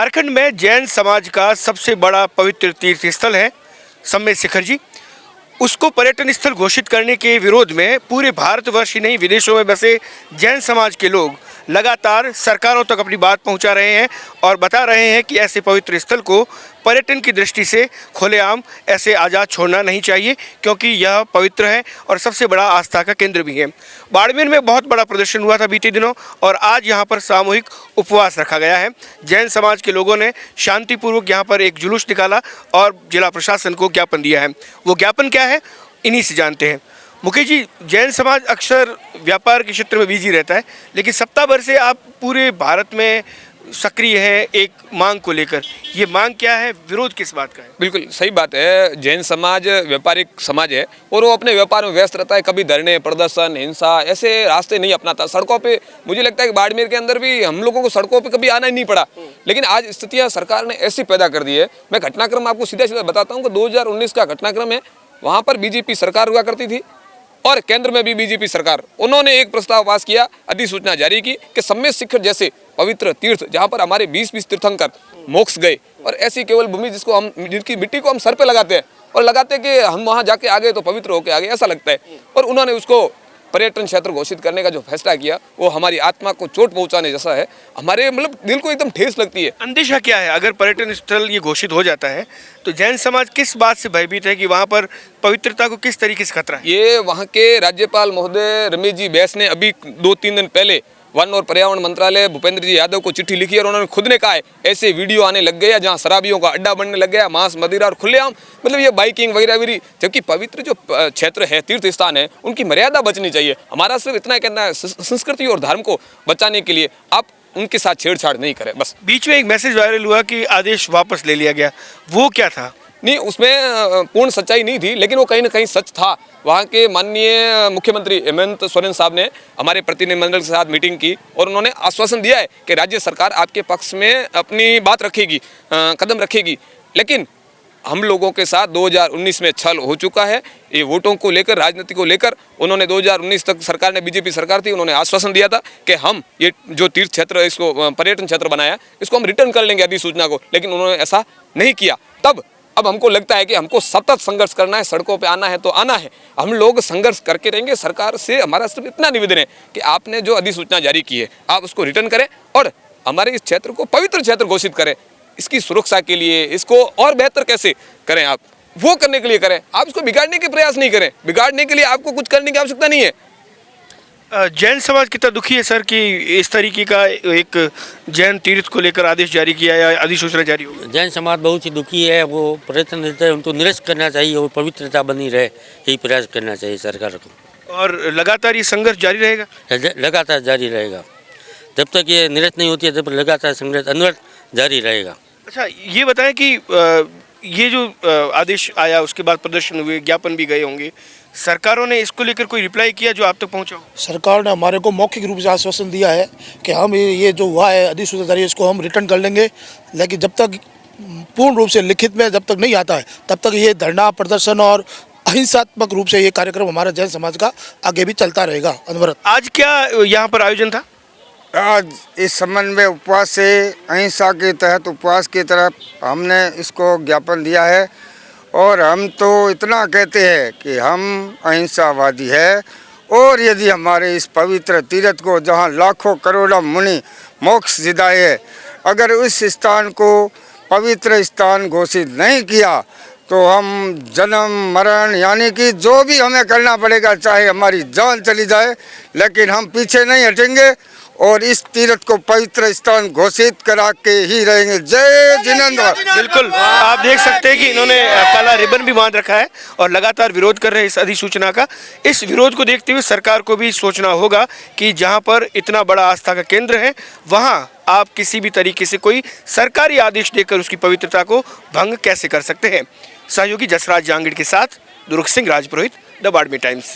झारखंड में जैन समाज का सबसे बड़ा पवित्र तीर्थ स्थल है सम्मेद शिखर जी। उसको पर्यटन स्थल घोषित करने के विरोध में पूरे भारतवर्ष ही नहीं विदेशों में बसे जैन समाज के लोग लगातार सरकारों तक अपनी बात पहुंचा रहे हैं और बता रहे हैं कि ऐसे पवित्र स्थल को पर्यटन की दृष्टि से खुलेआम ऐसे आज़ाद छोड़ना नहीं चाहिए, क्योंकि यह पवित्र है और सबसे बड़ा आस्था का केंद्र भी है। बाड़मेर में बहुत बड़ा प्रदर्शन हुआ था बीते दिनों और आज यहां पर सामूहिक उपवास रखा गया है। जैन समाज के लोगों ने शांतिपूर्वक यहां पर एक जुलूस निकाला और जिला प्रशासन को ज्ञापन दिया है। वो ज्ञापन क्या है, इन्हीं से जानते हैं। मुकेश जी, जैन समाज अक्सर व्यापार के क्षेत्र में बिजी रहता है, लेकिन सप्ताह भर से आप पूरे भारत में सक्रिय है एक मांग को लेकर। ये मांग क्या है, विरोध किस बात का है? बिल्कुल सही बात है। जैन समाज व्यापारिक समाज है और वो अपने व्यापार में व्यस्त रहता है। कभी धरने, प्रदर्शन, हिंसा ऐसे रास्ते नहीं अपनाता। सड़कों पे मुझे लगता है कि बाड़मेर के अंदर भी हम लोगों को सड़कों पे कभी आना ही नहीं पड़ा, लेकिन आज स्थितियां सरकार ने ऐसी पैदा कर दी है। मैं घटनाक्रम आपको सीधा सीधा बताता हूँ कि 2019 का घटनाक्रम है। वहाँ पर बीजेपी सरकार हुआ करती थी और केंद्र में भी बीजेपी सरकार। उन्होंने एक प्रस्ताव पास किया, अधिसूचना जारी की कि सम्मेद शिखर जैसे पवित्र तीर्थ जहां पर हमारे 20-20 तीर्थंकर मोक्ष गए और ऐसी केवल भूमि जिनकी मिट्टी को हम सर पे लगाते हैं और लगाते हैं कि हम वहां जाके आ गए तो पवित्र होके आ गए, ऐसा लगता है। और उन्होंने उसको पर्यटन क्षेत्र घोषित करने का जो फैसला किया वो हमारी आत्मा को चोट पहुंचाने जैसा है। हमारे मतलब दिल को एकदम ठेस लगती है। अंदेशा क्या है, अगर पर्यटन स्थल ये घोषित हो जाता है तो जैन समाज किस बात से भयभीत है कि वहाँ पर पवित्रता को किस तरीके से खतरा है? ये वहाँ के राज्यपाल महोदय रमेश जी बैस ने अभी 2-3 दिन पहले वन और पर्यावरण मंत्रालय भूपेंद्र जी यादव को चिट्ठी लिखी और उन्होंने खुद ने कहा है ऐसे वीडियो आने लग गया जहां शराबियों का अड्डा बनने लग गया, मांस मदिरा और खुलेआम मतलब ये बाइकिंग वगैरह वगैरह। जबकि पवित्र जो क्षेत्र है, तीर्थ स्थान है, उनकी मर्यादा बचनी चाहिए। हमारा सिर्फ इतना कहना है, संस्कृति और धर्म को बचाने के लिए आप उनके साथ छेड़छाड़ नहीं करें बस। बीच में एक मैसेज वायरल हुआ कि आदेश वापस ले लिया गया, वो क्या था? नहीं, उसमें पूर्ण सच्चाई नहीं थी, लेकिन वो कहीं ना कहीं सच था। वहाँ के माननीय मुख्यमंत्री हेमंत सोरेन साहब ने हमारे प्रतिनिधिमंडल के साथ मीटिंग की और उन्होंने आश्वासन दिया है कि राज्य सरकार आपके पक्ष में अपनी बात रखेगी, कदम रखेगी। लेकिन हम लोगों के साथ 2019 में छल हो चुका है। ये वोटों को लेकर, राजनीति को लेकर उन्होंने 2019 तक सरकार ने, बीजेपी सरकार थी, उन्होंने आश्वासन दिया था कि हम ये जो तीर्थ क्षेत्र इसको पर्यटन क्षेत्र बनाया इसको हम रिटर्न कर लेंगे अधिसूचना को, लेकिन उन्होंने ऐसा नहीं किया। अब हमको लगता है कि हमको सतत संघर्ष करना है, सड़कों पे आना है तो आना है। हम लोग संघर्ष करके रहेंगे। सरकार से हमारा सिर्फ इतना निवेदन है कि आपने जो अधिसूचना जारी की है आप उसको रिटर्न करें और हमारे इस क्षेत्र को पवित्र क्षेत्र घोषित करें। इसकी सुरक्षा के लिए इसको और बेहतर कैसे करें आप वो करने के लिए करें। आप इसको बिगाड़ने के प्रयास नहीं करें। बिगाड़ने के लिए आपको कुछ करने की आवश्यकता नहीं है। जैन समाज कितना दुखी है सर कि इस तरीके का एक जैन तीर्थ को लेकर आदेश जारी किया या अधिसूचना जारी हो? जैन समाज बहुत ही दुखी है। वो पर्यटन रहता है, उनको निरस्त करना चाहिए और पवित्रता बनी रहे, यही प्रयास करना चाहिए सरकार को। और लगातार ये संघर्ष जारी रहेगा? लगातार जारी रहेगा। जब तक ये निरस्त नहीं होती है तब लगातार संघर्ष अनवरत जारी रहेगा। अच्छा, ये बताएं कि ये जो आदेश आया उसके बाद प्रदर्शन हुए, ज्ञापन भी गए होंगे, सरकारों ने इसको लेकर कोई रिप्लाई किया जो आप तक पहुंचा हो? सरकार ने हमारे को मौखिक रूप से आश्वासन दिया है कि हम ये जो हुआ है अधिसूचना जारी, इसको हम रिटर्न कर लेंगे, लेकिन जब तक पूर्ण रूप से लिखित में जब तक नहीं आता है तब तक ये धरना, प्रदर्शन और अहिंसात्मक रूप से ये कार्यक्रम हमारा जैन समाज का आगे भी चलता रहेगा अनवरत। आज क्या यहाँ पर आयोजन था? आज इस संबंध में उपवास से अहिंसा के तहत उपवास की तरफ हमने इसको ज्ञापन दिया है और हम तो इतना कहते हैं कि हम अहिंसावादी है और यदि हमारे इस पवित्र तीर्थ को जहां लाखों करोड़ों मुनि मोक्ष दिलाए, अगर उस स्थान को पवित्र स्थान घोषित नहीं किया तो हम जन्म मरण यानी कि जो भी हमें करना पड़ेगा, चाहे हमारी जान चली जाए, लेकिन हम पीछे नहीं हटेंगे और इस तीर्थ को पवित्र स्थान घोषित करा के ही रहेंगे। जय जिनेंद्र। बिल्कुल, आप देख सकते हैं कि इन्होंने काला रिबन भी बांध रखा है और लगातार विरोध कर रहे हैं इस अधिसूचना का। इस विरोध को देखते हुए सरकार को भी सोचना होगा कि जहां पर इतना बड़ा आस्था का केंद्र है वहां आप किसी भी तरीके से कोई सरकारी आदेश देकर उसकी पवित्रता को भंग कैसे कर सकते हैं। सहयोगी जसराज जांगिड़ के साथ दुर्ग सिंह राजपुरोहित, द बाड़मेर टाइम्स।